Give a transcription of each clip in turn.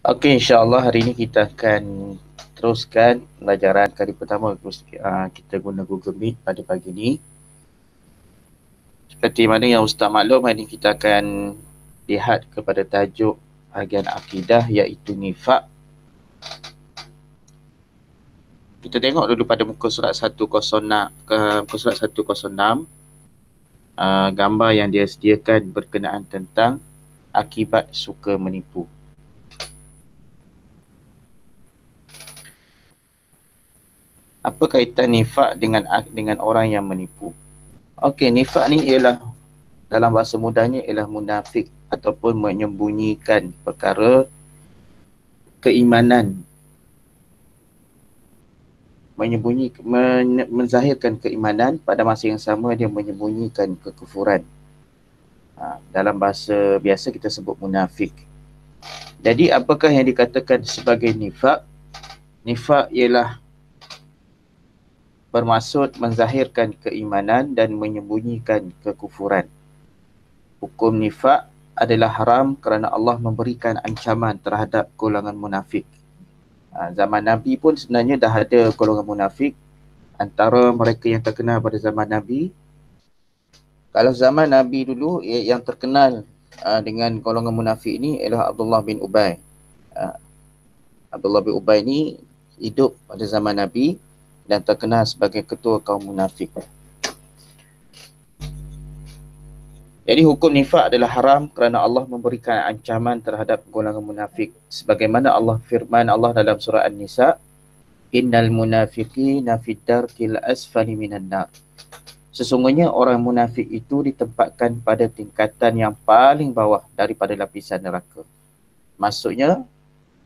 Okey, insya-Allah hari ini kita akan teruskan pelajaran kali pertama kita guna Google Meet pada pagi ini. Seperti mana yang Ustaz maklum, hari ini kita akan lihat kepada tajuk bahagian akidah iaitu nifak. Kita tengok dulu pada muka surat 106 muka surat 106 gambar yang dia sediakan berkenaan tentang akibat suka menipu. Apa kaitan nifak dengan orang yang menipu? Okey, nifak ni ialah dalam bahasa mudahnya ialah munafik ataupun menyembunyikan perkara keimanan, menzahirkan keimanan, pada masa yang sama dia menyembunyikan kekufuran. Dalam bahasa biasa kita sebut munafik. Jadi apakah yang dikatakan sebagai nifak? Nifak ialah bermaksud menzahirkan keimanan dan menyembunyikan kekufuran. Hukum nifak adalah haram kerana Allah memberikan ancaman terhadap golongan munafik. Zaman Nabi pun sebenarnya dah ada golongan munafik. Antara mereka yang terkenal pada zaman Nabi, kalau zaman Nabi dulu yang terkenal dengan golongan munafik ini ialah Abdullah bin Ubay. Abdullah bin Ubay ni hidup pada zaman Nabi dan terkenal sebagai ketua kaum munafik. Jadi hukum nifak adalah haram kerana Allah memberikan ancaman terhadap golongan munafik. Sebagaimana Allah firman Allah dalam surah An-Nisa, innal munafiqina fid darkil asfali minan nar. Sesungguhnya orang munafik itu ditempatkan pada tingkatan yang paling bawah daripada lapisan neraka. Maksudnya,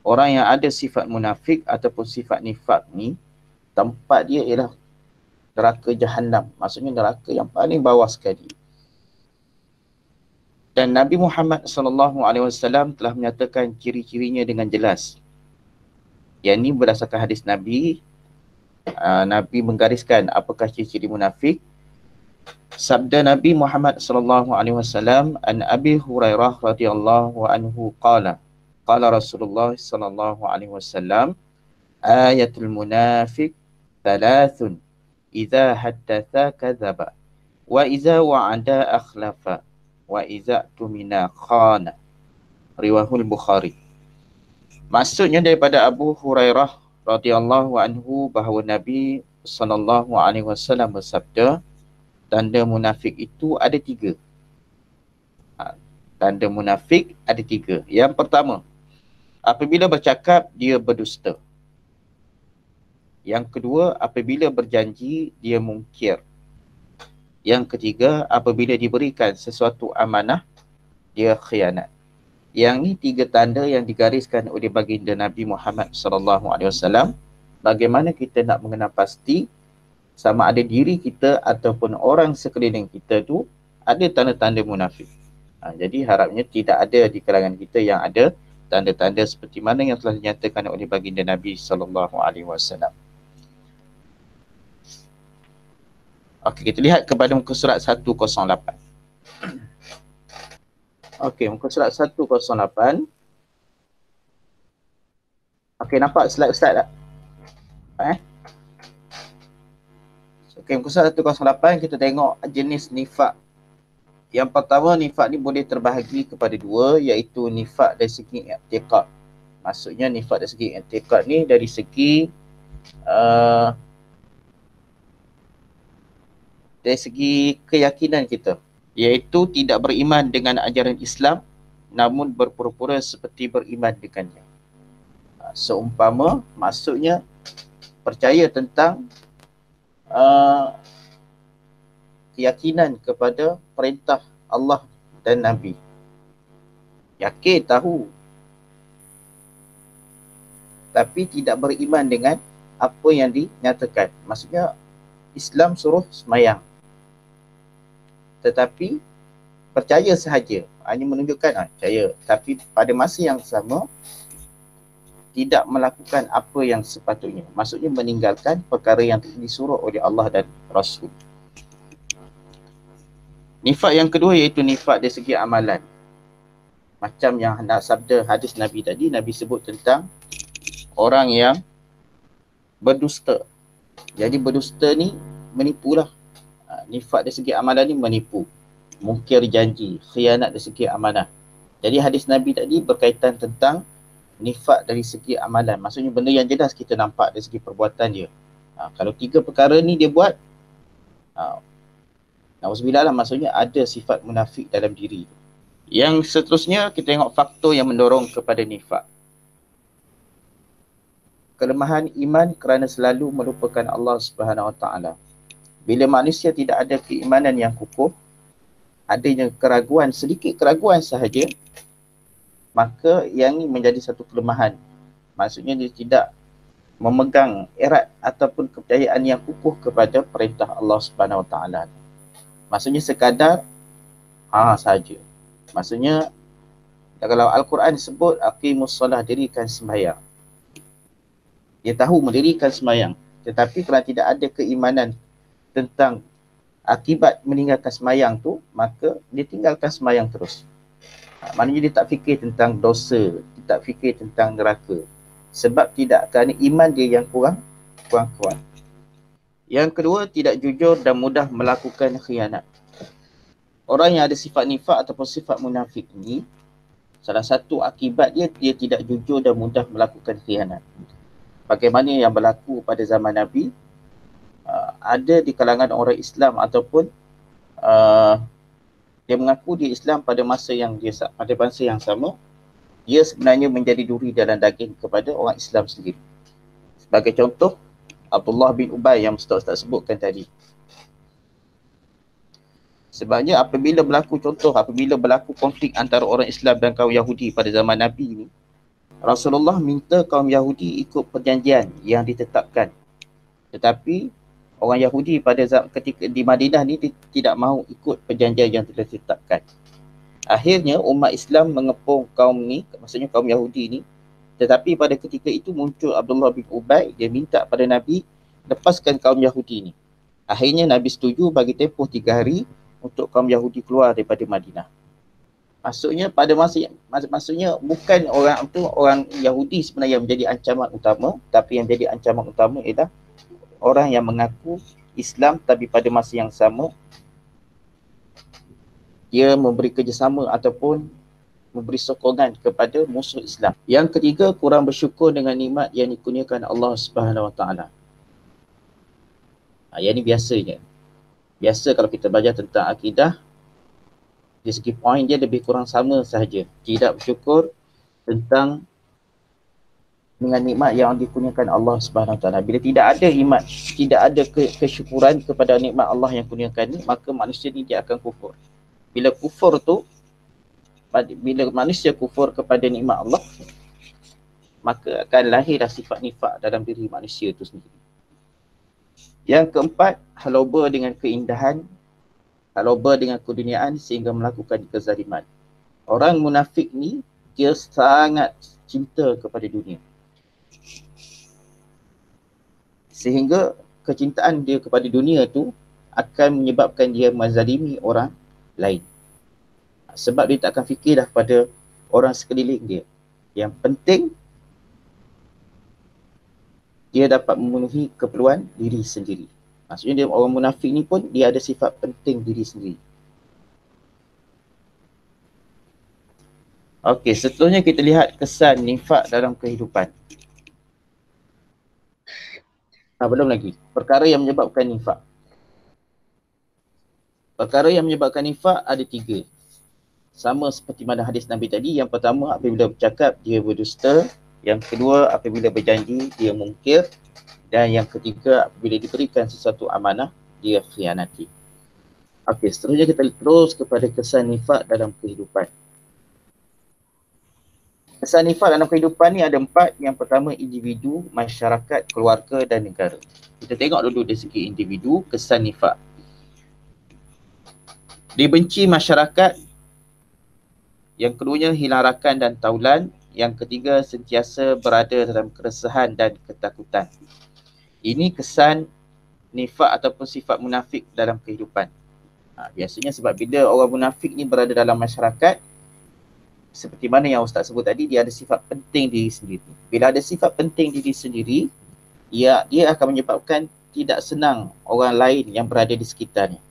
orang yang ada sifat munafik ataupun sifat nifak ni, tempat dia ialah neraka Jahannam. Maksudnya neraka yang paling bawah sekali. Dan Nabi Muhammad SAW telah menyatakan ciri-cirinya dengan jelas. Yang ini berdasarkan hadis Nabi. Nabi menggariskan apakah ciri-ciri munafik. Sabda Nabi Muhammad SAW, an Abi Hurairah radhiyallahu anhu qala, qala Rasulullah SAW, ayatul munafiq thalathun, idza haddatha kadzaba, wa idza wa'ada akhlafa, wa idza tumina khana. Riwahul Bukhari. Maksudnya daripada Abu Hurairah radhiyallahu anhu bahawa Nabi SAW bersabda, tanda munafik itu ada 3. Tanda munafik ada 3. Yang pertama, apabila bercakap dia berdusta. Yang kedua, apabila berjanji dia mungkir. Yang ketiga, apabila diberikan sesuatu amanah dia khianat. Yang ni 3 tanda yang digariskan oleh baginda Nabi Muhammad SAW. Bagaimana kita nak mengenal pasti sama ada diri kita ataupun orang sekeliling kita tu ada tanda-tanda munafik. Jadi harapnya tidak ada di kalangan kita yang ada tanda-tanda seperti mana yang telah dinyatakan oleh baginda Nabi SAW. Okey, kita lihat kepada muka surat 108. Okey, muka surat 108. Okey, nampak slide Ustaz tak? Okey, muka surat 108 kita tengok jenis nifak. Yang pertama, nifak ni boleh terbahagi kepada 2, iaitu nifak dari segi i'tiqad. Maksudnya nifak dari segi i'tiqad ni dari segi keyakinan kita, iaitu tidak beriman dengan ajaran Islam namun berpura-pura seperti beriman dengannya. Seumpama maksudnya percaya tentang keyakinan kepada perintah Allah dan Nabi. Yakin, tahu, tapi tidak beriman dengan apa yang dinyatakan. Maksudnya Islam suruh semayang, tetapi percaya sahaja, hanya menunjukkan percaya, tapi pada masa yang sama tidak melakukan apa yang sepatutnya. Maksudnya meninggalkan perkara yang disuruh oleh Allah dan Rasul. Nifak yang kedua iaitu nifak dari segi amalan. Macam yang hendak sabda hadis Nabi tadi, Nabi sebut tentang orang yang berdusta. Jadi berdusta ni menipulah. Nifak dari segi amalan ni menipu, mungkir janji, khianat dari segi amanah. Jadi hadis Nabi tadi berkaitan tentang nifak dari segi amalan. Maksudnya benda yang jelas kita nampak dari segi perbuatan dia. Kalau 3 perkara ni dia buat, na'udzubillah lah, maksudnya ada sifat munafik dalam diri. Yang seterusnya kita tengok faktor yang mendorong kepada nifak. Kelemahan iman kerana selalu melupakan Allah Subhanahu Wa Taala. Bila manusia tidak ada keimanan yang kukuh, adanya keraguan, sedikit keraguan sahaja, maka yang ini menjadi satu kelemahan. Maksudnya dia tidak memegang erat ataupun kepercayaan yang kukuh kepada perintah Allah Subhanahu Wa Taala. Maksudnya sekadar sahaja. Maksudnya kalau Al-Quran sebut aqimus solah, dirikan sembahyang. Dia tahu mendirikan sembahyang, tetapi kerana tidak ada keimanan tentang akibat meninggalkan sembahyang tu, maka dia tinggalkan sembahyang terus. Maknanya dia tak fikir tentang dosa, dia tak fikir tentang neraka. Sebab tidak, kerana iman dia yang kurang kuat. Yang kedua, tidak jujur dan mudah melakukan khianat. Orang yang ada sifat nifak ataupun sifat munafik ni, salah satu akibat dia tidak jujur dan mudah melakukan khianat. Bagaimana yang berlaku pada zaman Nabi, ada di kalangan orang Islam ataupun dia mengaku dia Islam pada masa yang sama, dia sebenarnya menjadi duri dalam daging kepada orang Islam sendiri. Sebagai contoh, Abdullah bin Ubay yang Ustaz sebutkan tadi. Sebabnya apabila berlaku konflik antara orang Islam dan kaum Yahudi pada zaman Nabi ni, Rasulullah minta kaum Yahudi ikut perjanjian yang ditetapkan. Tetapi orang Yahudi ketika di Madinah ni tidak mahu ikut perjanjian yang telah ditetapkan. Akhirnya umat Islam mengepung kaum ni, maksudnya kaum Yahudi ni. Tetapi pada ketika itu muncul Abdullah bin Ubay, dia minta pada Nabi lepaskan kaum Yahudi ni. Akhirnya Nabi setuju bagi tempoh 3 hari untuk kaum Yahudi keluar daripada Madinah. Maksudnya maksudnya bukan orang Yahudi sebenarnya yang menjadi ancaman utama, tapi yang menjadi ancaman utama ialah orang yang mengaku Islam tapi pada masa yang sama dia memberi kerjasama ataupun memberi sokongan kepada musuh Islam. Yang ketiga, kurang bersyukur dengan nikmat yang dikurniakan Allah Subhanahu Wa Taala. Yang ini biasanya. Biasa kalau kita belajar tentang akidah, dari segi poin dia lebih kurang sama sahaja. Tidak bersyukur tentang dengan nikmat yang dikurniakan Allah Subhanahu Wa Taala. Bila tidak ada iman, tidak ada kesyukuran kepada nikmat Allah yang kurniakan ni, maka manusia ni dia akan kufur. Bila manusia kufur kepada nikmat Allah, maka akan lahirlah sifat nifak dalam diri manusia itu sendiri. Yang keempat, haloba dengan keindahan, haloba dengan keduniaan sehingga melakukan kezaliman. Orang munafik ni dia sangat cinta kepada dunia, sehingga kecintaan dia kepada dunia tu akan menyebabkan dia menzalimi orang lain. Sebab dia tak akan fikirlah pada orang sekeliling dia. Yang penting dia dapat memenuhi keperluan diri sendiri. Maksudnya dia, orang munafik ni pun dia ada sifat penting diri sendiri. Okey, seterusnya kita lihat kesan nifak dalam kehidupan. Belum lagi. Perkara yang menyebabkan nifak. Perkara yang menyebabkan nifak ada 3. Sama seperti mana hadis Nabi tadi. Yang pertama, apabila bercakap dia berdusta. Yang kedua, apabila berjanji dia mungkir. Dan yang ketiga, apabila diberikan sesuatu amanah, dia khianati. Okey, seterusnya kita terus kepada kesan nifak dalam kehidupan. Kesan nifak dalam kehidupan ni ada 4. Yang pertama, individu, masyarakat, keluarga dan negara. Kita tengok dulu dari segi individu, kesan nifak. Dibenci masyarakat. Yang keduanya, hilang rakan dan taulan. Yang ketiga, sentiasa berada dalam keresahan dan ketakutan. Ini kesan nifak ataupun sifat munafik dalam kehidupan. Biasanya sebab bila orang munafik ni berada dalam masyarakat, seperti mana yang Ustaz sebut tadi, dia ada sifat penting diri sendiri. Bila ada sifat penting diri sendiri, dia akan menyebabkan tidak senang orang lain yang berada di sekitarnya.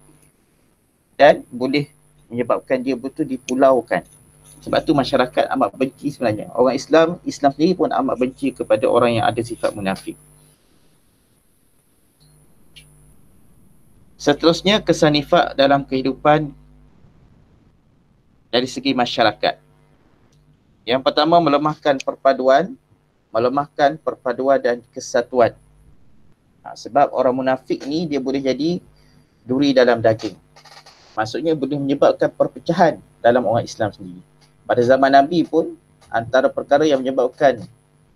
Dan boleh menyebabkan dia betul dipulaukan. Sebab tu masyarakat amat benci sebenarnya. Orang Islam sendiri pun amat benci kepada orang yang ada sifat munafik. Seterusnya, kesan nifak dalam kehidupan dari segi masyarakat. Yang pertama, melemahkan perpaduan dan kesatuan. Sebab orang munafik ni dia boleh jadi duri dalam daging. Maksudnya boleh menyebabkan perpecahan dalam orang Islam sendiri. Pada zaman Nabi pun, antara perkara yang menyebabkan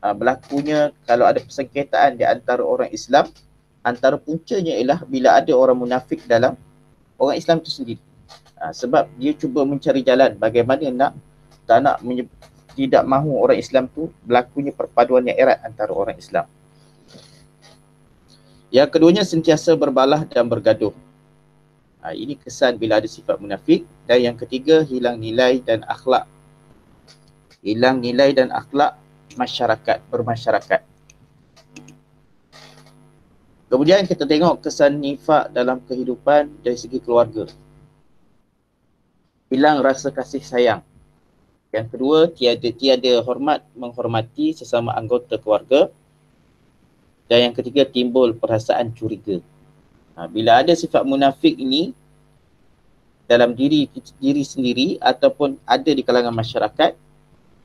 berlakunya kalau ada persengketaan di antara orang Islam, antara puncanya ialah bila ada orang munafik dalam orang Islam itu sendiri. Sebab dia cuba mencari jalan bagaimana tidak mahu orang Islam tu berlakunya perpaduan yang erat antara orang Islam. Yang keduanya, sentiasa berbalah dan bergaduh. Ini kesan bila ada sifat munafik. Dan yang ketiga, hilang nilai dan akhlak bermasyarakat. Kemudian kita tengok kesan nifak dalam kehidupan dari segi keluarga. Hilang rasa kasih sayang. Yang kedua, tiada menghormati sesama anggota keluarga. Dan yang ketiga, timbul perasaan curiga. Bila ada sifat munafik ini dalam diri sendiri ataupun ada di kalangan masyarakat,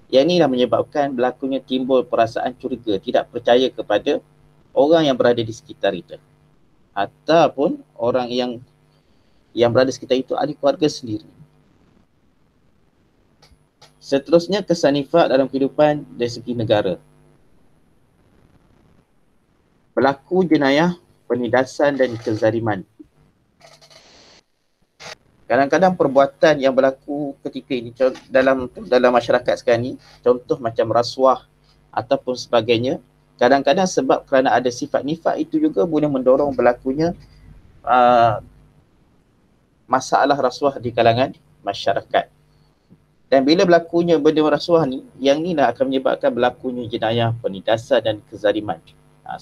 yang inilah menyebabkan berlakunya timbul perasaan curiga, tidak percaya kepada orang yang berada di sekitar kita. Ataupun orang yang berada di sekitar itu ahli keluarga sendiri. Seterusnya, kesan nifak dalam kehidupan dari segi negara. Berlaku jenayah, penindasan dan kezaliman. Kadang-kadang perbuatan yang berlaku ketika ini dalam masyarakat sekarang ni, contoh macam rasuah ataupun sebagainya, kadang-kadang sebab kerana ada sifat nifak itu juga boleh mendorong berlakunya masalah rasuah di kalangan masyarakat. Dan bila berlakunya benda rasuah ni, yang ni lah akan menyebabkan berlakunya jenayah, penindasan dan kezaliman.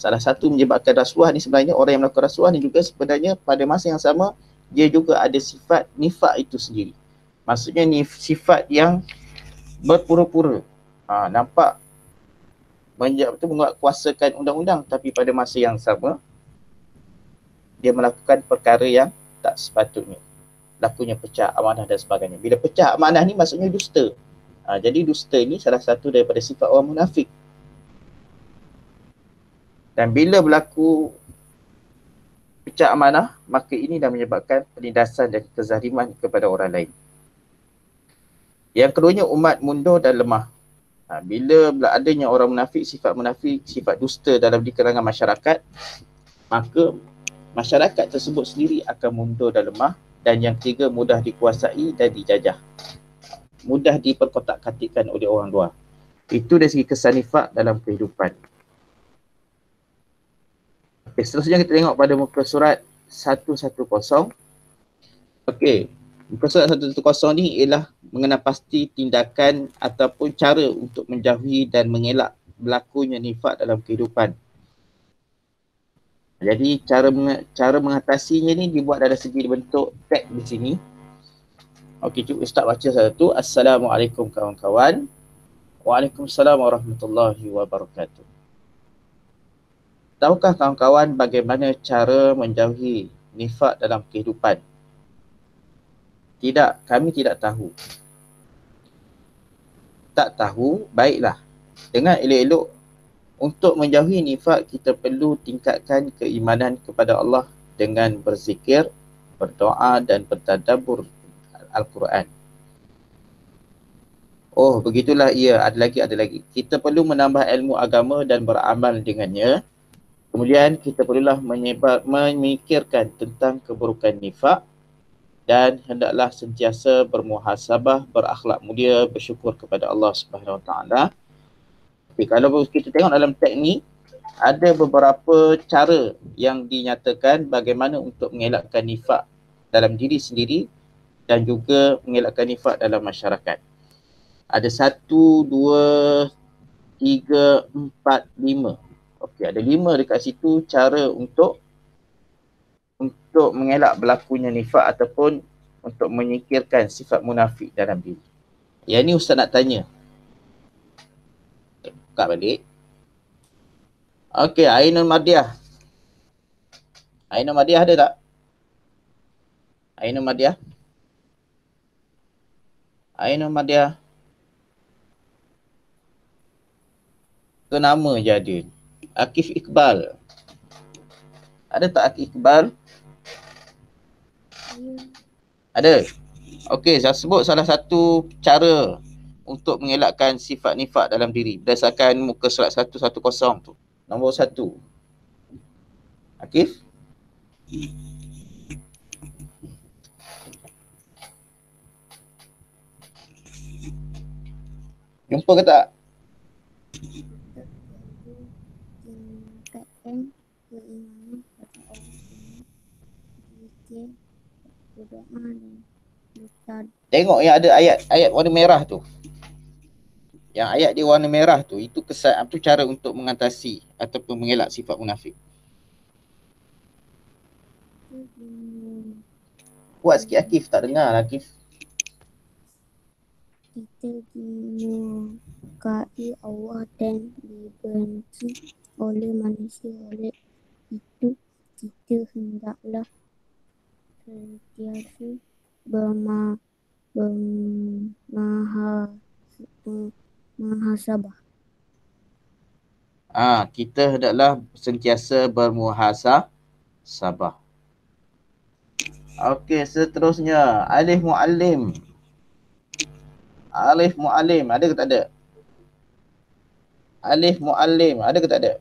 Salah satu menyebabkan rasuah ni sebenarnya, orang yang melakukan rasuah ni juga sebenarnya pada masa yang sama dia juga ada sifat nifak itu sendiri. Maksudnya ni sifat yang berpura-pura. Nampak menguatkuasakan undang-undang, tapi pada masa yang sama dia melakukan perkara yang tak sepatutnya. Lakunya pecah amanah dan sebagainya. Bila pecah amanah ni maksudnya dusta. Jadi dusta ni salah satu daripada sifat orang munafik. Dan bila berlaku pecah amanah, maka ini dah menyebabkan penindasan dan kezaliman kepada orang lain. Yang keduanya, umat mundur dan lemah. Bila adanya orang munafik, sifat dusta dalam di kalangan masyarakat, maka masyarakat tersebut sendiri akan mundur dan lemah. Dan yang ketiga, mudah dikuasai dan dijajah. Mudah diperkotak-katikkan oleh orang luar. Itu dari segi kesan nifak dalam kehidupan. Okay, seterusnya kita tengok pada muka surat 110. Okey, muka surat 110 ni ialah mengenal pasti tindakan ataupun cara untuk menjauhi dan mengelak berlakunya nifak dalam kehidupan. Jadi cara mengatasinya ni dibuat dalam segi bentuk tag di sini. Okey, cuba Ustaz baca satu. Assalamualaikum kawan-kawan. Waalaikumsalam warahmatullahi wabarakatuh. Tahukah kawan-kawan bagaimana cara menjauhi nifak dalam kehidupan? Tidak, kami tidak tahu. Tak tahu, baiklah. Dengan elok-elok, untuk menjauhi nifak, kita perlu tingkatkan keimanan kepada Allah dengan berzikir, berdoa dan bertadabbur Al-Quran. Oh, begitulah ia. Ada lagi. Kita perlu menambah ilmu agama dan beramal dengannya. Kemudian kita perlulah memikirkan tentang keburukan nifak dan hendaklah sentiasa bermuhasabah, berakhlak mulia, bersyukur kepada Allah Subhanahu Wa Taala. Tapi kalau kita tengok dalam teks ni, ada beberapa cara yang dinyatakan bagaimana untuk mengelakkan nifak dalam diri sendiri dan juga mengelakkan nifak dalam masyarakat. Ada 1, 2, 3, 4, 5. Okey, ada 5 dekat situ cara untuk mengelak berlakunya nifak ataupun untuk menyingkirkan sifat munafik dalam diri. Yang ni Ustaz nak tanya. Buka balik. Okey, Ainul Madiah. Ainul Madiah ada tak? Ainul Madiah? Ainul Madiah? Ke nama je ada. Akif Iqbal. Ada tak Akif Iqbal? Ada? Okey, saya sebut salah satu cara untuk mengelakkan sifat nifak dalam diri berdasarkan muka surat 110 tu. Nombor 1. Akif? Jumpa ke tak? Tengok yang ada ayat warna merah tu. Yang ayat dia warna merah tu, itu itu cara untuk mengatasi ataupun mengelak sifat munafik. Kuat sikit Akif, tak dengar Akif. Kita dimurkai Allah dan dibenci oleh manusia. Oleh itu kita hendaklah sentiasa bermuhasabah. Kita hendaklah sentiasa bermuhasabah. Okey, seterusnya Alif Muallim. Alif Muallim, ada ke tak ada? Alif Muallim, ada ke tak ada?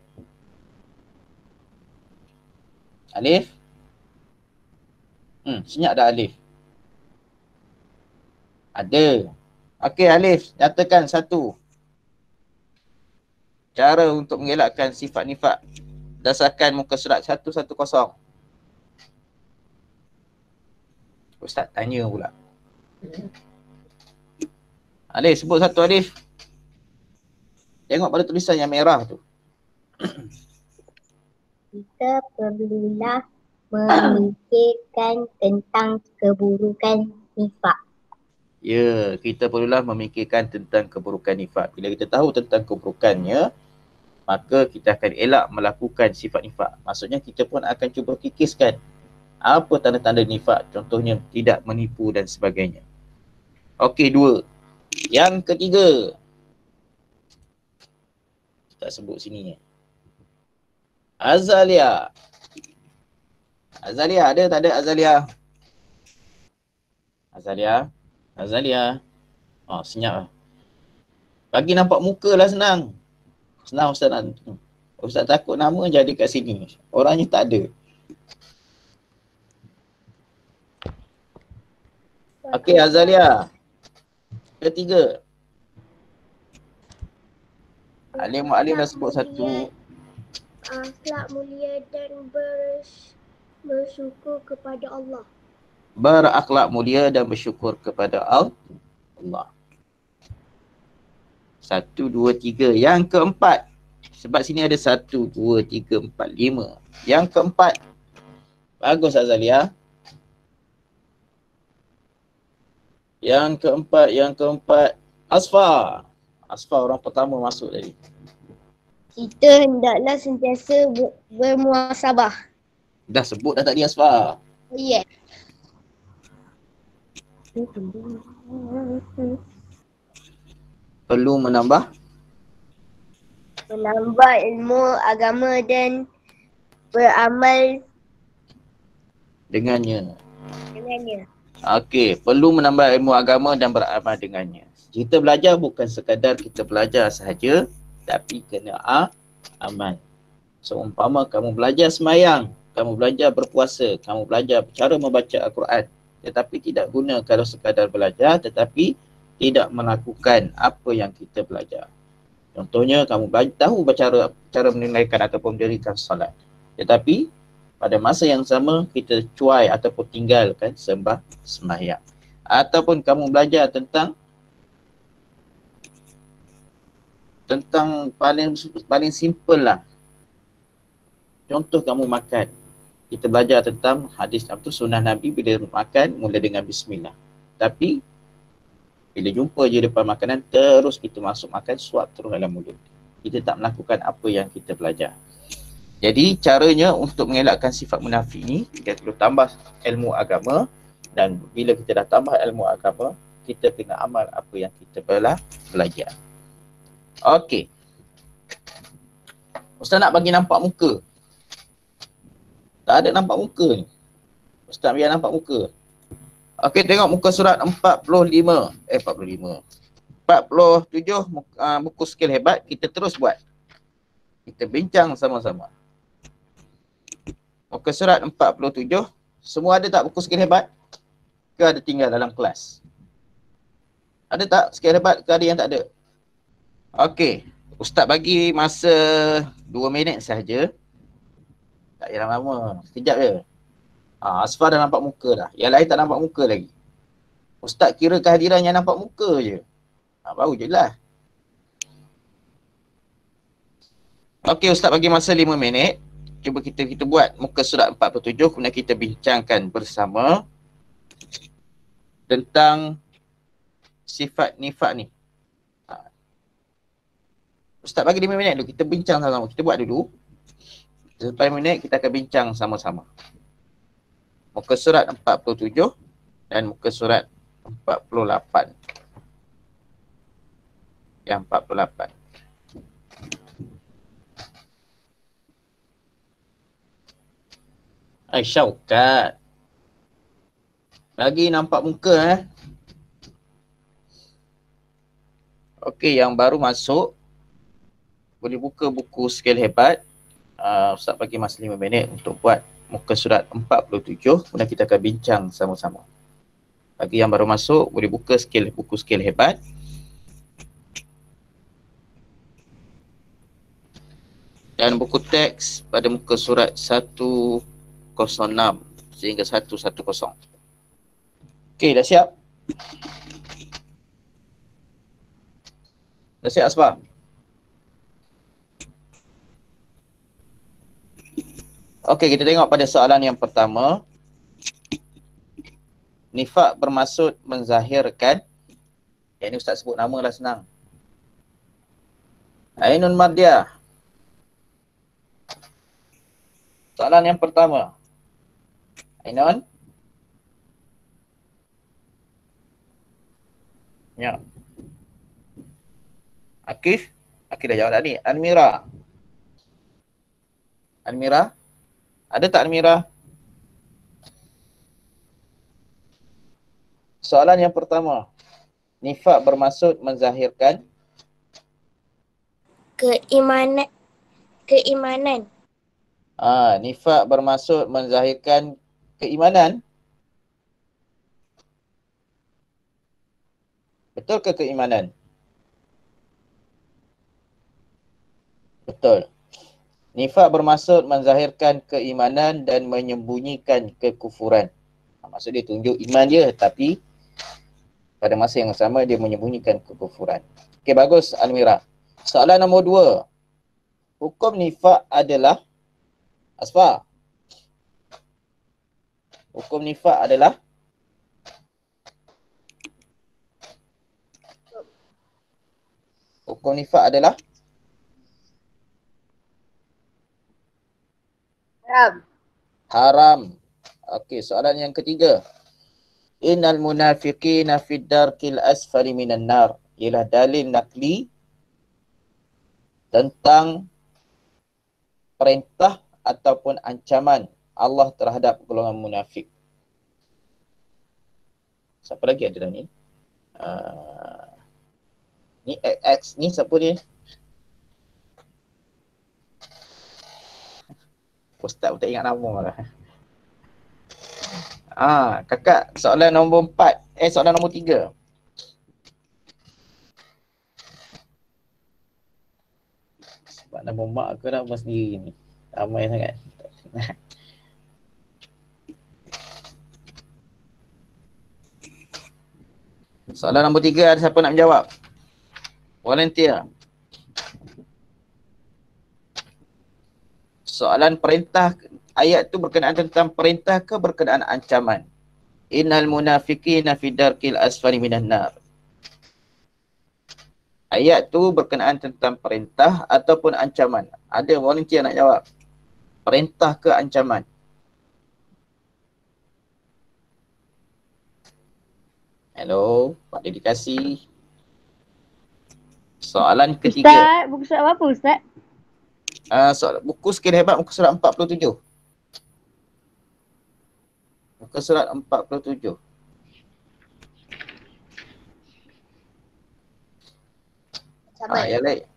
Alif? Senyap dah Alif. Ada. Okey Alif, nyatakan satu cara untuk mengelakkan sifat nifak berdasarkan muka surat 110. Ustaz tanya pula. Alif, sebut satu Alif. Tengok pada tulisan yang merah tu. Kita perlulah memikirkan tentang keburukan nifak. Ya, kita perlulah memikirkan tentang keburukan nifak. Bila kita tahu tentang keburukannya, maka kita akan elak melakukan sifat nifak. Maksudnya kita pun akan cuba kikiskan apa tanda-tanda nifak. Contohnya tidak menipu dan sebagainya. Okey, 2. Yang ketiga. Kita sebut sini. Azalia. Azalia, ada tak ada Azalia? Azalia. Senyap lah. Bagi nampak muka lah senang. Senang Ustaz nak. Ustaz takut nama jadi kat sini. Orangnya tak ada. Okey Azalia. Ketiga. Alim dah sebut satu. Akhlak mulia dan bersyukur kepada Allah. Berakhlak mulia dan bersyukur kepada Allah. 1, 2, 3. Yang keempat. Sebab sini ada 1, 2, 3, 4, 5. Yang keempat. Bagus Azalia. Yang keempat. Asfa orang pertama masuk tadi. Kita hendaklah sentiasa bermuhasabah. Dah sebut dah tadi Asfa. Ya. Perlu menambah ilmu agama dan beramal dengannya. Okey, perlu menambah ilmu agama dan beramal dengannya. Kita belajar bukan sekadar kita belajar sahaja, tapi kena amal. Seumpama kamu belajar semayang, kamu belajar berpuasa, kamu belajar cara membaca Al-Quran, tetapi tidak guna kalau sekadar belajar tetapi tidak melakukan apa yang kita belajar. Contohnya kamu tahu cara menunaikan ataupun mendirikan solat, tetapi pada masa yang sama kita cuai ataupun tinggalkan sembahyang. Ataupun kamu belajar tentang tentang paling simple lah. Contoh kamu makan. Kita belajar tentang hadis apa tu, sunnah Nabi bila makan mula dengan bismillah. Tapi bila jumpa je depan makanan, terus kita masuk makan, suap terus dalam mulut. Kita tak melakukan apa yang kita belajar. Jadi caranya untuk mengelakkan sifat munafik ni, kita perlu tambah ilmu agama. Dan bila kita dah tambah ilmu agama, kita kena amal apa yang kita belajar. Okey. Ustaz nak bagi nampak muka. Tak ada nampak muka ni. Ustaz biar nampak muka. Okey, tengok muka surat 45. 47 buku skill hebat. Kita terus buat. Kita bincang sama-sama. Muka surat 47. Semua ada tak buku skill hebat? Ke ada tinggal dalam kelas? Ada tak skill hebat ke ada yang tak ada? Okey. Ustaz bagi masa 2 minit sahaja. Tak payah lama-lama. Sekejap je. Asfar dah nampak muka dah. Yang lain tak nampak muka lagi. Ustaz kira kehadiran yang nampak muka je. Baru je lah. Okey, Ustaz bagi masa 5 minit. Cuba kita buat muka surat 47. Kemudian kita bincangkan bersama tentang sifat nifak ni. Ustaz bagi 5 minit dulu. Kita bincang sama-sama. Kita buat dulu. Selepas 5 minit kita akan bincang sama-sama. Muka surat 47 dan muka surat 48. Yang 48. Syaukat. Lagi nampak muka Okey, yang baru masuk boleh buka buku skill hebat. Ustaz bagi masa 5 minit untuk buat muka surat 47. Kemudian kita akan bincang sama-sama. Bagi yang baru masuk boleh buka buku skill hebat. Dan buku teks pada muka surat 106 sehingga 110. Okey, dah siap? Dah siap Asbah? Okey, kita tengok pada soalan yang pertama. Nifak bermaksud menzahirkan. Yang ini Ustaz sebut nama lah senang. Ainun Mardiah. Soalan yang pertama. Ainun? Ya. Akif? Akif dah jawab tadi. Almira? Almira? Ada tak Almira? Soalan yang pertama. Nifak bermaksud menzahirkan Keimanan. Nifak bermaksud menzahirkan keimanan. Betul ke keimanan? Betul. Nifak bermaksud menzahirkan keimanan dan menyembunyikan kekufuran. Maksud dia tunjuk iman dia tapi pada masa yang sama dia menyembunyikan kekufuran. Okey, bagus Almira. Soalan nombor 2. Hukum nifak adalah Asfa. Hukum nifak adalah Hukum nifak adalah haram. Okey, soalan yang ketiga. Innal munafiqina fid darkil asfali minan nar. Ialah dalil nakli tentang perintah ataupun ancaman Allah terhadap golongan munafik. Siapa lagi ada dalam ni? Ni X ni siapa dia? Ustaz tak ingat nama lah. Kakak soalan nombor 4. Soalan nombor 3. Sebab nama mak aku nama sendiri ni. Ramai sangat. Soalan nombor 3 ada siapa nak menjawab? Volunteer. Soalan perintah, ayat tu berkenaan tentang perintah ke berkenaan ancaman? Innal munafiqina fi darkil asfali minan nar. Ayat tu berkenaan tentang perintah ataupun ancaman? Ada volunteer nak jawab? Perintah ke ancaman? Hello, Pak Dedikasi. Soalan ketiga. Ustaz, buku surat apa Ustaz? Soalan buku Skill Hebat, muka surat 47. Muka surat 47. Yang lain.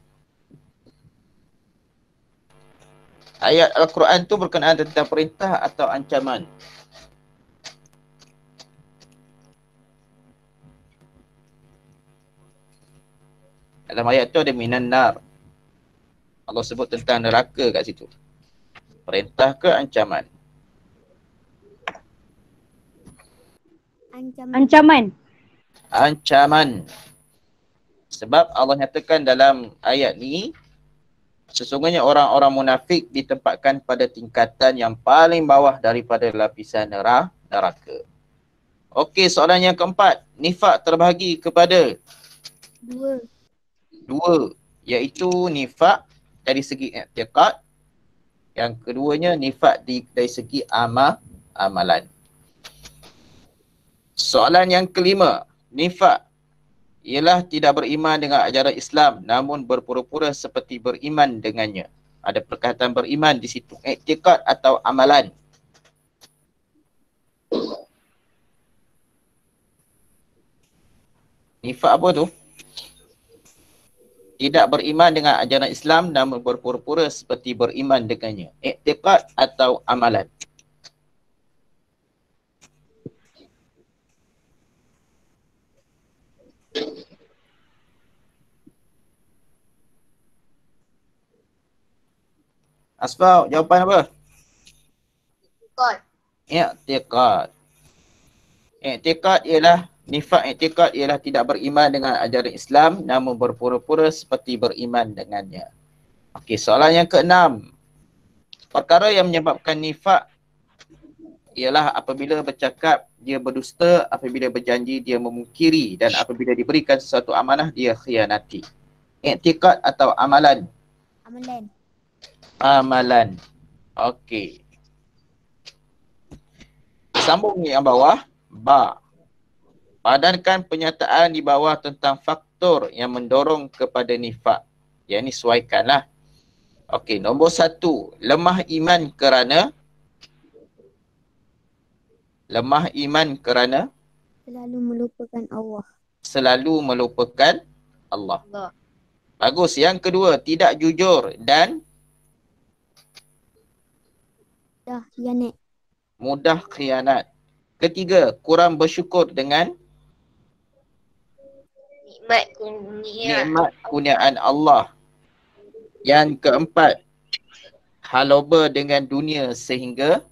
Ayat Al-Quran tu berkenaan tentang perintah atau ancaman? Dalam ayat tu ada minan nar. Allah sebut tentang neraka kat situ. Perintah ke ancaman? Ancaman. Ancaman. Sebab Allah nyatakan dalam ayat ni, sesungguhnya orang-orang munafik ditempatkan pada tingkatan yang paling bawah daripada lapisan neraka. Okey, soalan yang keempat. Nifak terbahagi kepada dua, iaitu nifak dari segi i'tiqad. Yang keduanya nifak dari segi amalan. Soalan yang kelima. Nifak ialah tidak beriman dengan ajaran Islam namun berpura-pura seperti beriman dengannya. Ada perkataan beriman di situ. I'tiqad atau amalan. Nifak apa tu? Tidak beriman dengan ajaran Islam namun berpura-pura seperti beriman dengannya. I'tiqad atau amalan. Asfau, jawapan apa? I'tiqad. I'tiqad ialah nifak i'tiqad ialah tidak beriman dengan ajaran Islam namun berpura-pura seperti beriman dengannya. Okey, soalan yang keenam. Perkara yang menyebabkan nifak ialah apabila bercakap dia berdusta, apabila berjanji dia memungkiri dan apabila diberikan sesuatu amanah dia khianati. I'tiqad atau amalan? Amalan. Okey. Sambung yang bawah. Ba. Padankan penyataan di bawah tentang faktor yang mendorong kepada nifak. Yang ini sesuaikanlah. Okey, nombor 1. Lemah iman kerana selalu melupakan Allah. Selalu melupakan Allah. Bagus. Yang kedua, tidak jujur dan mudah khianat. Ketiga, kurang bersyukur dengan nikmat kurniaan Allah. Yang keempat, haloba dengan dunia sehingga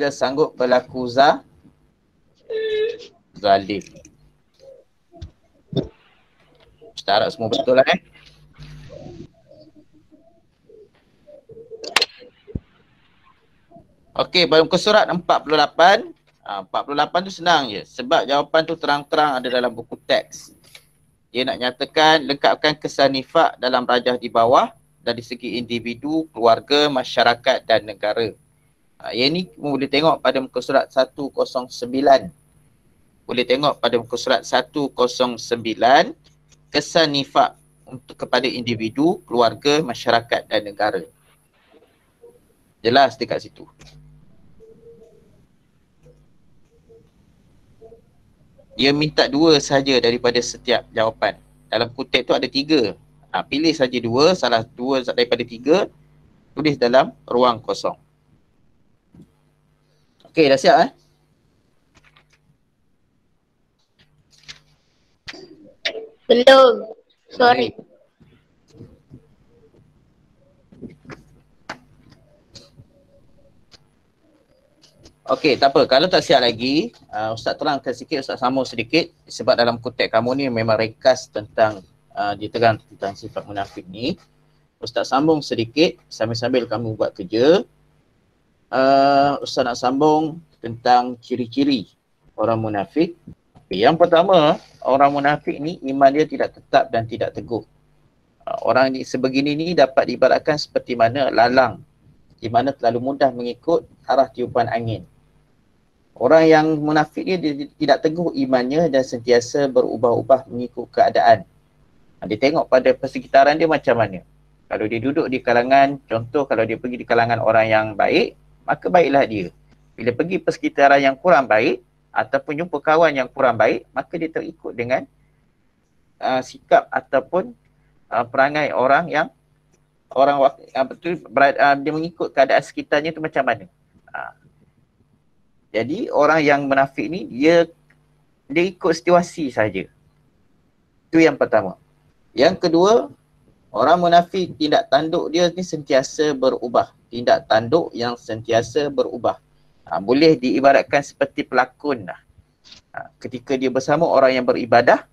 sanggup berlaku zalim. Kita harap semua betul lah Okey, pada muka surat 48. 48 tu senang je. Sebab jawapan tu terang-terang ada dalam buku teks. Dia nak nyatakan, lengkapkan kesan nifak dalam rajah di bawah dari segi individu, keluarga, masyarakat dan negara. Yang ni boleh tengok pada muka surat 109. Boleh tengok pada muka surat 109 kesan nifak untuk kepada individu, keluarga, masyarakat dan negara. Jelas dekat situ. Dia minta 2 saja daripada setiap jawapan. Dalam kutip tu ada 3. Pilih saja 2, salah 2 daripada 3, tulis dalam ruang kosong. Okey, dah siap Belum. Sorry. Okey, tak apa. Kalau tak siap lagi, Ustaz terangkan sikit, Ustaz sambung sedikit. Sebab dalam kutip kamu ni memang ringkas tentang diterang tentang sifat munafik ni. Ustaz sambung sedikit sambil-sambil kamu buat kerja. Ustaz nak sambung tentang ciri-ciri orang munafik. Yang pertama, orang munafik ni iman dia tidak tetap dan tidak teguh. Orang ni sebegini ni dapat diibaratkan seperti mana lalang, di mana terlalu mudah mengikut arah tiupan angin. Orang yang munafik ni dia tidak teguh imannya dan sentiasa berubah-ubah mengikut keadaan. Dia tengok pada persekitaran dia macam mana. Kalau dia duduk di kalangan, contoh kalau dia pergi di kalangan orang yang baik, maka baiklah dia. Bila pergi persekitaran yang kurang baik, ataupun jumpa kawan yang kurang baik, maka dia terikut dengan sikap ataupun perangai orang yang betul dia mengikut keadaan sekitarnya tu macam mana. Jadi orang yang munafik ni dia ikut situasi saja. Itu yang pertama. Yang kedua, orang munafik tindak tanduk dia ni sentiasa berubah. Tindak tanduk yang sentiasa berubah. Boleh diibaratkan seperti pelakon lah. Ketika dia bersama orang yang beribadah,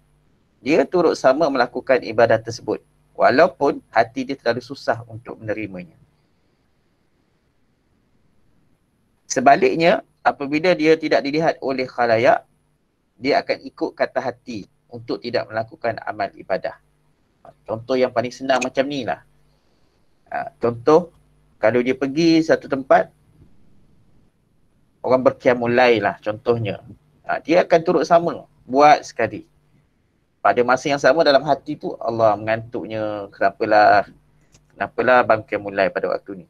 dia turut sama melakukan ibadah tersebut. Walaupun hati dia terlalu susah untuk menerimanya. Sebaliknya, apabila dia tidak dilihat oleh khalayak, dia akan ikut kata hati untuk tidak melakukan amal ibadah. Contoh yang paling senang macam ni lah. Contoh, kalau dia pergi satu tempat, orang berqiyamul lail lah contohnya. Dia akan turut sama, buat sekali. Pada masa yang sama dalam hati tu, Allah mengantuknya, kenapalah bang qiyamul lail pada waktu ni.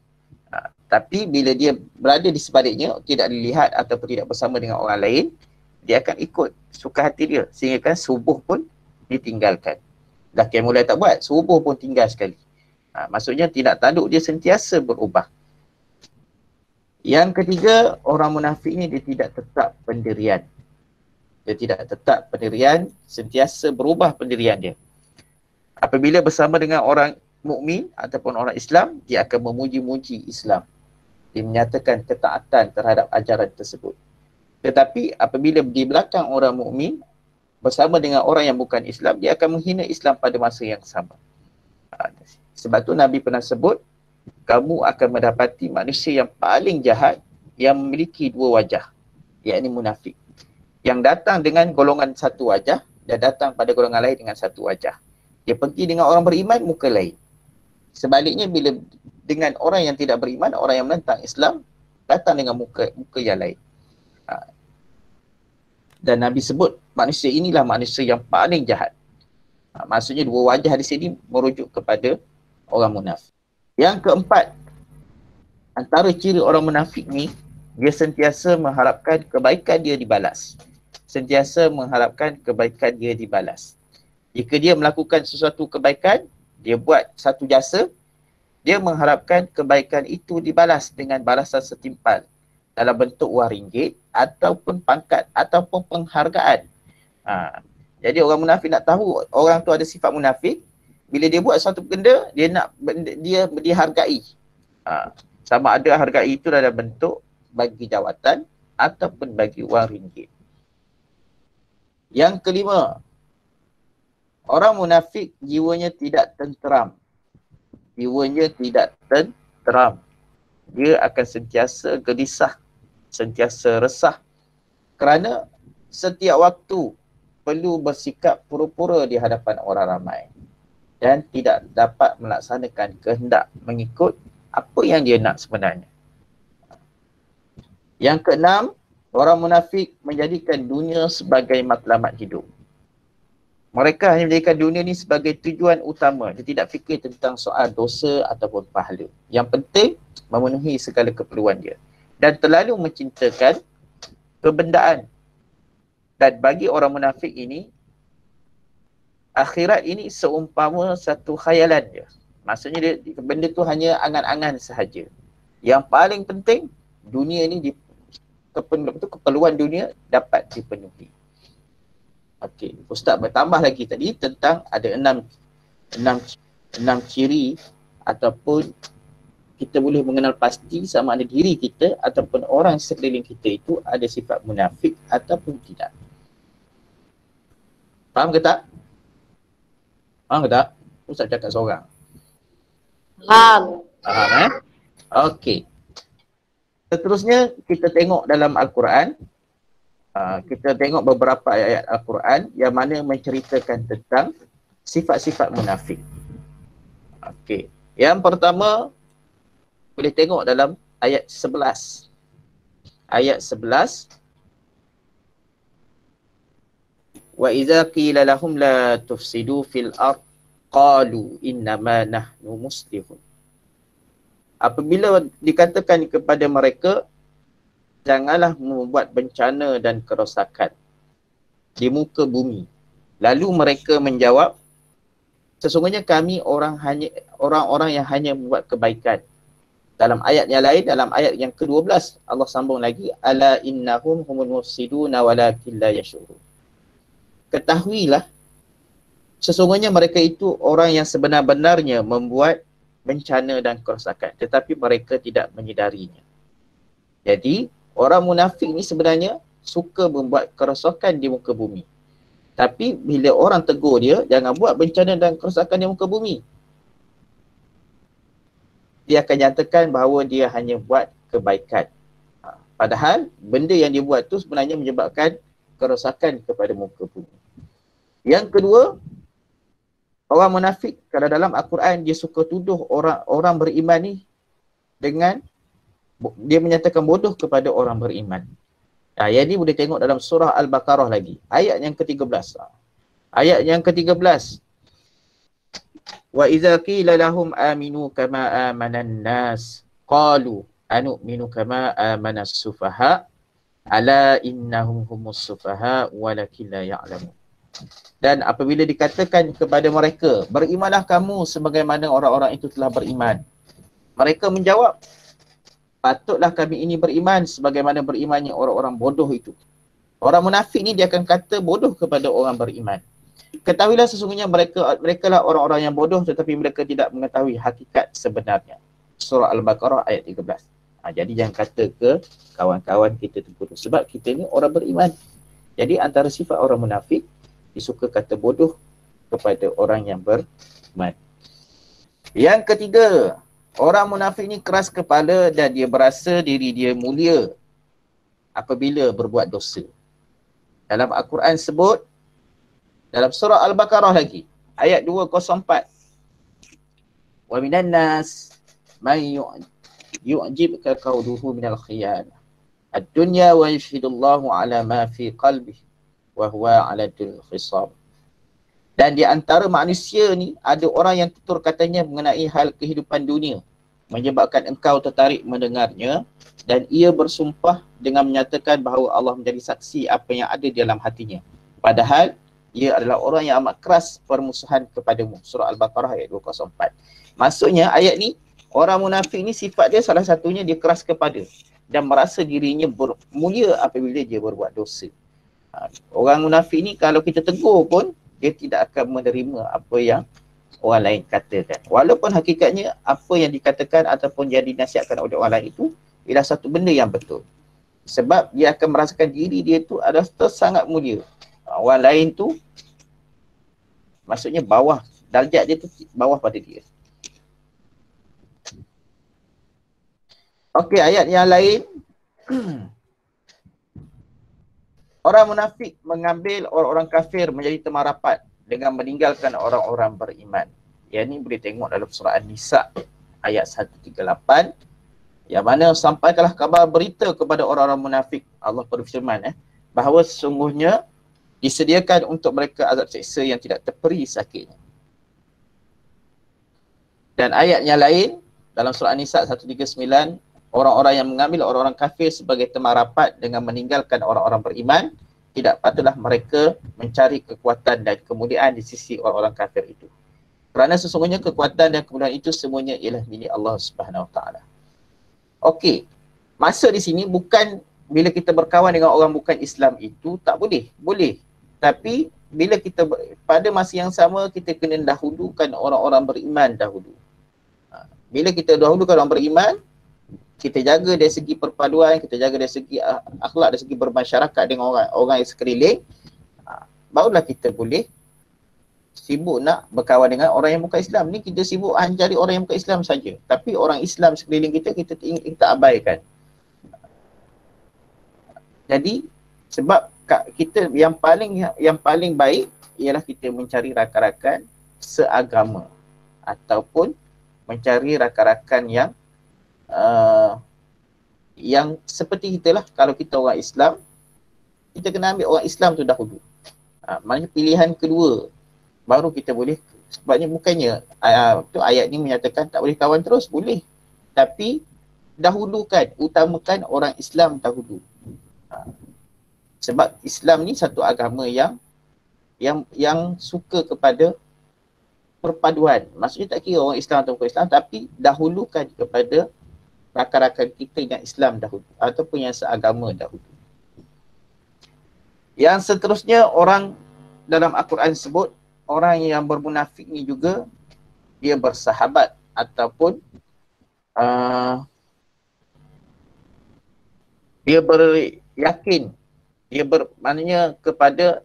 Tapi bila dia berada di sebaliknya, tidak dilihat ataupun tidak bersama dengan orang lain, dia akan ikut suka hati dia. Sehingga kan subuh pun ditinggalkan. Dah qiyamul lail tak buat, subuh pun tinggal sekali. Maksudnya tindak tanduk dia sentiasa berubah. Yang ketiga, orang munafik ni dia tidak tetap pendirian. Dia tidak tetap pendirian, sentiasa berubah pendirian dia. Apabila bersama dengan orang mukmin ataupun orang Islam, dia akan memuji-muji Islam. Dia menyatakan ketaatan terhadap ajaran tersebut. Tetapi apabila di belakang orang mukmin bersama dengan orang yang bukan Islam, dia akan menghina Islam pada masa yang sama. Sebab tu Nabi pernah sebut, kamu akan mendapati manusia yang paling jahat yang memiliki dua wajah, yakni munafik. Yang datang dengan golongan satu wajah dan datang pada golongan lain dengan satu wajah. Dia pergi dengan orang beriman, muka lain. Sebaliknya bila dengan orang yang tidak beriman, orang yang menentang Islam, datang dengan muka yang lain. Dan Nabi sebut manusia inilah manusia yang paling jahat. Maksudnya dua wajah di sini merujuk kepada orang munafik. Yang keempat, antara ciri orang munafik ni, dia sentiasa mengharapkan kebaikan dia dibalas. Sentiasa mengharapkan kebaikan dia dibalas. Jika dia melakukan sesuatu kebaikan, dia buat satu jasa, dia mengharapkan kebaikan itu dibalas dengan balasan setimpal dalam bentuk wang ringgit ataupun pangkat ataupun penghargaan. Jadi orang munafik nak tahu orang tu ada sifat munafik, bila dia buat satu benda, dia nak dia dihargai. Sama ada hargai itu dalam bentuk bagi jawatan ataupun bagi wang ringgit. Yang kelima, orang munafik jiwanya tidak tenteram. Jiwanya tidak tenteram. Dia akan sentiasa gelisah, sentiasa resah. Kerana setiap waktu perlu bersikap pura-pura di hadapan orang ramai. Dan tidak dapat melaksanakan kehendak mengikut apa yang dia nak sebenarnya. Yang keenam, orang munafik menjadikan dunia sebagai matlamat hidup. Mereka hanya menjadikan dunia ni sebagai tujuan utama. Dia tidak fikir tentang soal dosa ataupun pahala. Yang penting, memenuhi segala keperluan dia. Dan terlalu mencintakan kebendaan. Dan bagi orang munafik ini, akhirat ini seumpama satu khayalan dia. Maksudnya benda tu hanya angan-angan sahaja. Yang paling penting, dunia ni keperluan dunia dapat dipenuhi. Okey, Ustaz bertambah lagi tadi tentang ada enam ciri ataupun kita boleh mengenal pasti sama ada diri kita ataupun orang sekeliling kita itu ada sifat munafik ataupun tidak. Faham ke tak? Faham ke tak? Ustaz cakap seorang. Faham. Faham Okey. Seterusnya kita tengok dalam Al-Quran. Kita tengok beberapa ayat Al-Quran yang mana menceritakan tentang sifat-sifat munafik. Okey. Yang pertama boleh tengok dalam ayat 11. Ayat 11. Wa idza qila lahum la tufsidu fil ard qalu innama nahnu muslihun. Apabila dikatakan kepada mereka, janganlah membuat bencana dan kerosakan di muka bumi. Lalu mereka menjawab, sesungguhnya kami orang-orang yang hanya membuat kebaikan. Dalam ayat yang lain, dalam ayat yang ke-12, Allah sambung lagi, ala innahum humul mufsiduna walakin la yash'urun. Ketahuilah, sesungguhnya mereka itu orang yang sebenar-benarnya membuat bencana dan kerosakan, tetapi mereka tidak menyedarinya. Jadi, orang munafik ni sebenarnya suka membuat kerosakan di muka bumi. Tapi bila orang tegur dia, jangan buat bencana dan kerosakan di muka bumi, dia akan nyatakan bahawa dia hanya buat kebaikan. Padahal benda yang dia buat tu sebenarnya menyebabkan kerosakan kepada muka bumi. Yang kedua, orang munafik kalau dalam Al-Quran dia suka tuduh orang beriman ni dengan dia menyatakan bodoh kepada orang beriman. Yang ni boleh tengok dalam surah Al-Baqarah lagi. Ayat yang ke-13. Ayat yang ke-13. Wa idza qila lahum aminu kama amanan nas qalu anu'minu kama amanas sufaha ala innahum humus sufaha walakin la ya'lamun. Dan apabila dikatakan kepada mereka, berimanlah kamu sebagaimana orang-orang itu telah beriman, mereka menjawab, patutlah kami ini beriman sebagaimana berimannya orang-orang bodoh itu. Orang munafik ni dia akan kata bodoh kepada orang beriman. Ketahuilah sesungguhnya mereka lah orang-orang yang bodoh tetapi mereka tidak mengetahui hakikat sebenarnya. Surah Al-Baqarah ayat 13. Jadi jangan kata ke kawan-kawan kita tu bodoh sebab kita ni orang beriman. Jadi antara sifat orang munafik, dia suka kata bodoh kepada orang yang beriman. Yang ketiga, orang munafik ni keras kepala dan dia berasa diri dia mulia apabila berbuat dosa. Dalam Al-Quran sebut, dalam surah Al-Baqarah lagi, ayat 204. Wa minan nas man yu'jibka qawluhu minal khiyanah ad-dunya wa yashhadullahu ala ma fi qalbihi wa huwa ala dul khisab. Dan di antara manusia ni ada orang yang tutur katanya mengenai hal kehidupan dunia menyebabkan engkau tertarik mendengarnya, dan ia bersumpah dengan menyatakan bahawa Allah menjadi saksi apa yang ada di dalam hatinya, padahal ia adalah orang yang amat keras permusuhan kepadamu. Surah Al-Baqarah ayat 204. Maksudnya ayat ni, orang munafik ni sifat dia salah satunya dia keras kepada dan merasa dirinya mulia apabila dia berbuat dosa. Orang munafik ni kalau kita tegur pun dia tidak akan menerima apa yang orang lain katakan. Walaupun hakikatnya apa yang dikatakan ataupun yang dinasihatkan oleh orang lain itu ialah satu benda yang betul. Sebab dia akan merasakan diri dia tu adalah sangat mulia. Orang lain tu maksudnya bawah, darjat dia tu bawah pada dia. Okey, ayat yang lain. Orang munafik mengambil orang-orang kafir menjadi teman rapat dengan meninggalkan orang-orang beriman. Yang ni boleh tengok dalam surah An-Nisa ayat 138. Yang mana sampaikanlah kabar berita kepada orang-orang munafik. Allah berfirman bahawa sesungguhnya disediakan untuk mereka azab seksa yang tidak terperi sakitnya. Dan ayat yang lain dalam surah An-Nisa 139, orang-orang yang mengambil orang-orang kafir sebagai teman rapat dengan meninggalkan orang-orang beriman, tidak patutlah mereka mencari kekuatan dan kemuliaan di sisi orang-orang kafir itu. Kerana sesungguhnya kekuatan dan kemuliaan itu semuanya ialah milik Allah Subhanahu Wa Taala. Okey, maksud di sini bukan bila kita berkawan dengan orang bukan Islam itu tak boleh. Boleh. Tapi bila kita pada masa yang sama kita kena dahulukan orang-orang beriman dahulu. Bila kita dahulukan orang beriman, kita jaga dari segi perpaduan, kita jaga dari segi akhlak, dari segi bermasyarakat dengan orang yang sekeliling, barulah kita boleh sibuk nak berkawan dengan orang yang bukan Islam. Ni kita sibuk cari orang yang bukan Islam saja. Tapi orang Islam sekeliling kita, kita abaikan. Jadi sebab kita yang paling baik ialah kita mencari rakan-rakan seagama ataupun mencari rakan-rakan yang seperti kita lah. Kalau kita orang Islam, kita kena ambil orang Islam tu dahulu. Maknanya pilihan kedua baru kita boleh. Sebabnya bukannya ayat ni menyatakan tak boleh kawan terus, boleh. Tapi dahulukan, utamakan orang Islam dahulu. Sebab Islam ni satu agama yang suka kepada perpaduan. Maksudnya tak kira orang Islam atau bukan Islam, tapi dahulukan kepada rakan-rakan kita yang Islam dahulu ataupun yang seagama dahulu. Yang seterusnya, orang dalam Al-Quran sebut orang yang bermunafik ni juga dia bersahabat ataupun dia beryakin, maknanya kepada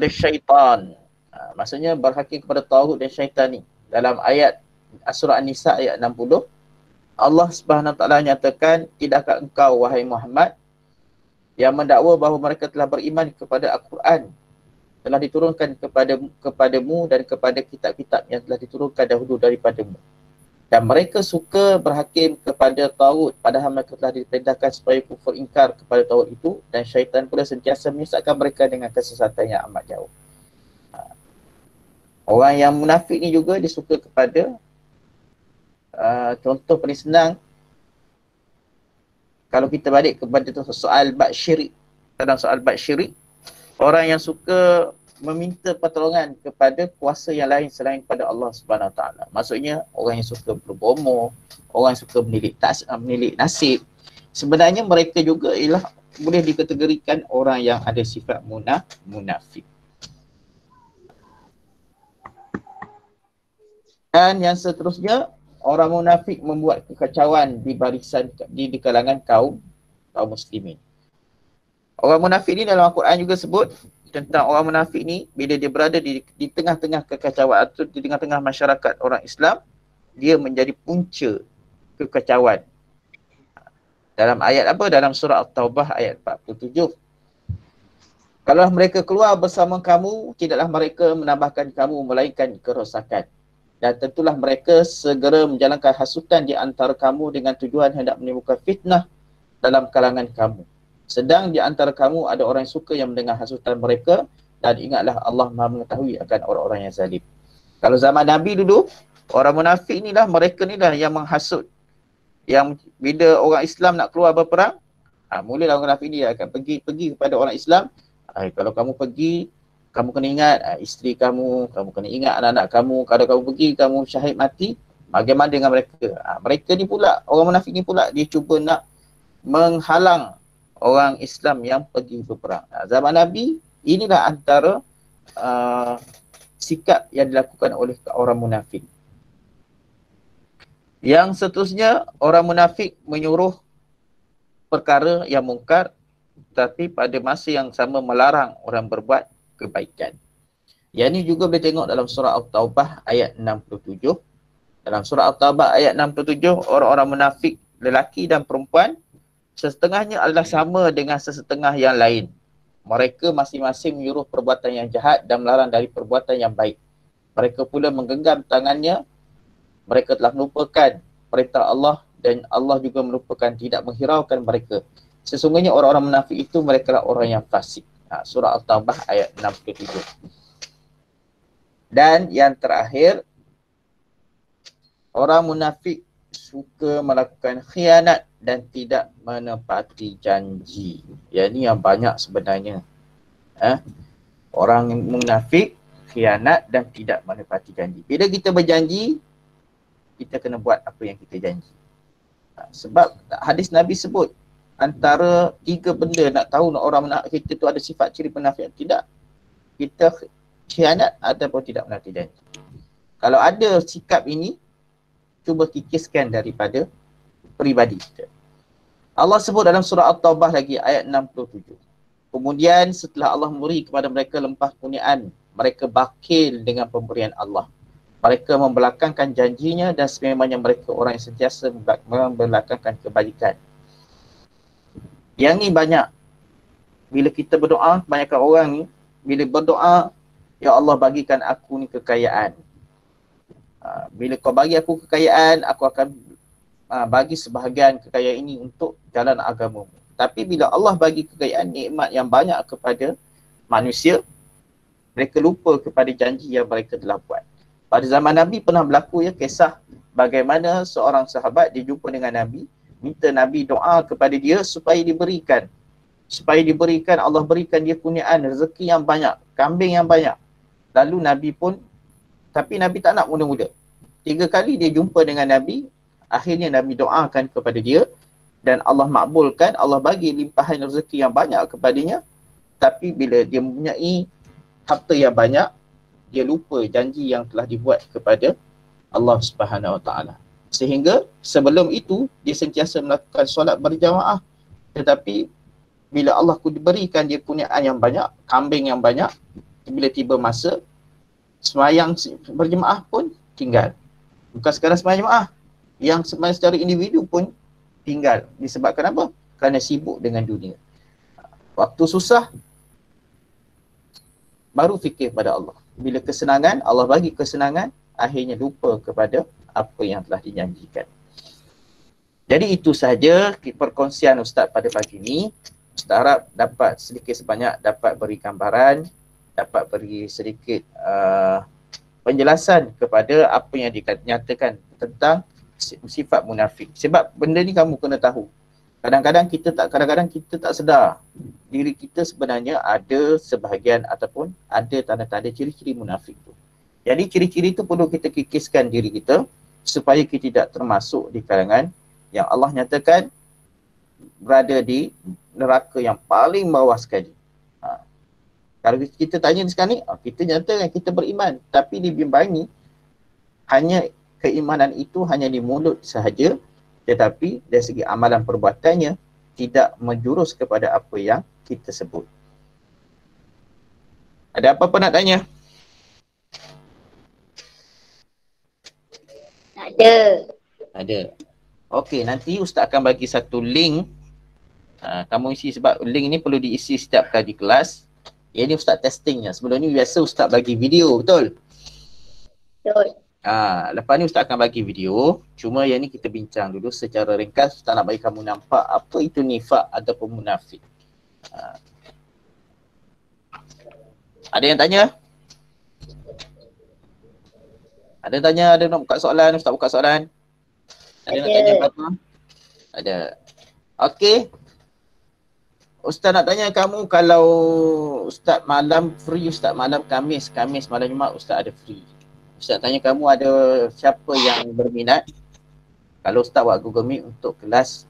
syaitan. Maksudnya berhakim kepada Taghut dan syaitan ni. Dalam ayat surah An-Nisa ayat 60, Allah Subhanahu Wa Taala nyatakan, tidakkah engkau wahai Muhammad yang mendakwa bahawa mereka telah beriman kepada Al-Quran, telah diturunkan kepadamu dan kepada kitab-kitab yang telah diturunkan dahulu daripadamu. Dan mereka suka berhakim kepada Taghut, padahal mereka telah diperintahkan supaya kufur ingkar kepada Taghut itu, dan syaitan pula sentiasa menyesatkan mereka dengan kesesatan yang amat jauh. Orang yang munafik ni juga dia suka kepada contoh paling senang, kalau kita balik kepada soal bab syirik. Dalam soal bab syirik, orang yang suka meminta pertolongan kepada kuasa yang lain selain pada Allah Subhanahu Wa Taala. Maksudnya orang yang suka berbohong, orang yang suka menilik nasib. Sebenarnya mereka juga ialah boleh dikategorikan orang yang ada sifat munafik. Dan yang seterusnya, orang munafik membuat kekacauan di kalangan kaum muslimin. Orang munafik ni dalam Al-Quran juga sebut tentang orang munafik ni, bila dia berada di tengah-tengah kekacauan atau di tengah-tengah masyarakat orang Islam, dia menjadi punca kekacauan. Dalam ayat apa? Dalam surah At-Taubah ayat 47. Kalau mereka keluar bersama kamu, tidaklah mereka menambahkan kamu melainkan kerosakan. Dan tentulah mereka segera menjalankan hasutan di antara kamu dengan tujuan hendak menimbulkan fitnah dalam kalangan kamu. Sedang di antara kamu ada orang yang suka yang mendengar hasutan mereka, dan ingatlah Allah Maha mengetahui akan orang-orang yang zalim. Kalau zaman Nabi dulu, orang munafik inilah, mereka inilah yang menghasut. Yang bila orang Islam nak keluar berperang, mulalah orang munafik ini akan pergi kepada orang Islam. Kalau kamu pergi, kamu kena ingat isteri kamu kena ingat anak-anak kamu. Kalau kamu pergi, kamu syahid mati, bagaimana dengan mereka? Mereka ni pula, orang munafik ni pula, dia cuba nak menghalang orang Islam yang pergi berperang. Zaman Nabi, inilah antara sikap yang dilakukan oleh orang munafik. Yang seterusnya, orang munafik menyuruh perkara yang mungkar, tapi pada masa yang sama melarang orang berbuat kebaikan. Yang ini juga boleh tengok dalam surah At-Taubah ayat 67. Dalam surah At-Taubah ayat 67, orang-orang munafik lelaki dan perempuan, sesetengahnya adalah sama dengan sesetengah yang lain. Mereka masing-masing menyuruh perbuatan yang jahat dan melarang dari perbuatan yang baik. Mereka pula menggenggam tangannya. Mereka telah melupakan perintah Allah, dan Allah juga melupakan, tidak menghiraukan mereka. Sesungguhnya orang-orang munafik itu mereka lah orang yang fasik. Surah At-Taubah ayat 67. Dan yang terakhir, orang munafik suka melakukan khianat dan tidak menepati janji. Yang ini yang banyak sebenarnya. Orang munafik, khianat dan tidak menepati janji. Bila kita berjanji, kita kena buat apa yang kita janji. Sebab hadis Nabi sebut, antara 3 benda nak tahu orang munafik kita tu ada sifat ciri munafik tidak. Kita khianat ataupun tidak menepati janji. Kalau ada sikap ini, cuba kikiskan daripada peribadi kita. Allah sebut dalam surah At-Taubah lagi ayat 67. Kemudian setelah Allah memberi kepada mereka limpah kurniaan mereka bakil dengan pemberian Allah. Mereka membelakangkan janjinya dan sememangnya mereka orang yang sentiasa membelakangkan kebaikan. Yang ni banyak. Bila kita berdoa, kebanyakan orang ni, bila berdoa, ya Allah bagikan aku ni kekayaan. Bila kau bagi aku kekayaan, aku akan bagi sebahagian kekayaan ini untuk jalan agamamu. Tapi bila Allah bagi kekayaan, nikmat yang banyak kepada manusia, mereka lupa kepada janji yang mereka telah buat. Pada zaman Nabi pernah berlaku ya kisah bagaimana seorang sahabat dia jumpa dengan Nabi, minta Nabi doa kepada dia supaya diberikan. Supaya diberikan, Allah berikan dia kurniaan, rezeki yang banyak, kambing yang banyak. Lalu Nabi pun, tapi Nabi tak nak muda-muda. 3 kali dia jumpa dengan Nabi, akhirnya Nabi doakan kepada dia dan Allah makbulkan, Allah bagi limpahan rezeki yang banyak kepadanya. Tapi bila dia mempunyai harta yang banyak, dia lupa janji yang telah dibuat kepada Allah Subhanahu Wa Taala. Sehingga sebelum itu dia sentiasa melakukan solat berjamaah, tetapi bila Allah berikan dia kurniaan yang banyak, kambing yang banyak, bila tiba masa sembahyang berjemaah pun tinggal. Bukan sekadar sembahyang jemaah, yang sembahyang secara individu pun tinggal. Disebabkan apa? Kerana sibuk dengan dunia. Waktu susah baru fikir pada Allah. Bila kesenangan, Allah bagi kesenangan, akhirnya lupa kepada apa yang telah dijanjikan. Jadi itu sahaja perkongsian Ustaz pada pagi ini. Ustaz harap dapat sedikit sebanyak dapat beri gambaran, dapat beri sedikit penjelasan kepada apa yang dinyatakan tentang sifat munafik. Sebab benda ni kamu kena tahu. Kadang-kadang kita tak sedar diri kita sebenarnya ada sebahagian ataupun ada tanda-tanda ciri-ciri munafik tu. Jadi ciri-ciri tu perlu kita kikiskan diri kita supaya kita tidak termasuk di kalangan yang Allah nyatakan berada di neraka yang paling bawah sekali. Kalau kita tanya sekarang ni, kita nyatakan kita beriman, tapi dibimbangi hanya keimanan itu hanya di mulut sahaja, tetapi dari segi amalan perbuatannya tidak menjurus kepada apa yang kita sebut. Ada apa-apa nak tanya? Ada. Ada. Okey, nanti Ustaz akan bagi satu link. Kamu isi sebab link ni perlu diisi setiap kali kelas. Yang ni Ustaz testingnya. Sebelum ni biasa Ustaz bagi video, betul? Betul. Lepas ni Ustaz akan bagi video. Cuma yang ni kita bincang dulu secara ringkas. Ustaz nak bagi kamu nampak apa itu nifak ataupun munafik. Ada yang tanya? Ada yang tanya? Ada nak buka soalan? Ustaz buka soalan? Ada nak tanya apa-apa? Ada. Okey. Ustaz nak tanya kamu, kalau Ustaz malam free, Ustaz malam Khamis malam Jumaat Ustaz ada free. Ustaz tanya kamu ada siapa yang berminat? Kalau Ustaz buat Google Meet untuk kelas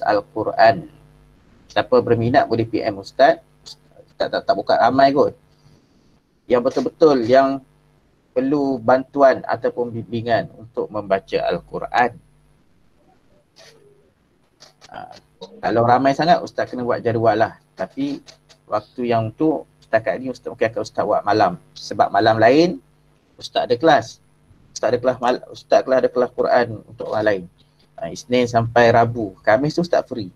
Al-Quran. Siapa berminat boleh PM Ustaz. Ustaz tak buka ramai kot. Yang betul-betul yang perlu bantuan ataupun bimbingan untuk membaca Al-Quran. Kalau ramai sangat Ustaz kena buat jadual lah. Tapi waktu yang tu setakat ni Ustaz mungkin akan Ustaz buat malam. Sebab malam lain Ustaz ada kelas. Ustaz ada kelas Quran untuk orang lain. Isnin sampai Rabu. Khamis tu Ustaz free.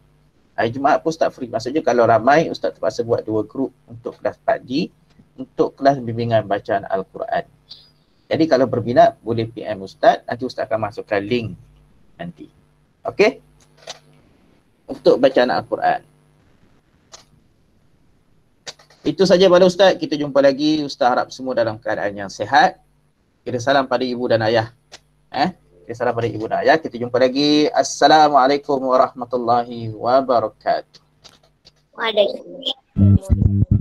Hari Jumaat pun Ustaz free. Maksudnya kalau ramai Ustaz terpaksa buat 2 grup untuk kelas pagi, untuk kelas bimbingan bacaan Al-Quran. Jadi kalau berminat boleh PM Ustaz. Nanti Ustaz akan masukkan link nanti. Okey? Untuk bacaan Al-Quran. Itu saja pada Ustaz. Kita jumpa lagi. Ustaz harap semua dalam keadaan yang sihat. Kita salam pada ibu dan ayah. Kita salam pada ibu dan ayah. Kita jumpa lagi. Assalamualaikum warahmatullahi wabarakatuh. Waalaikumsalam.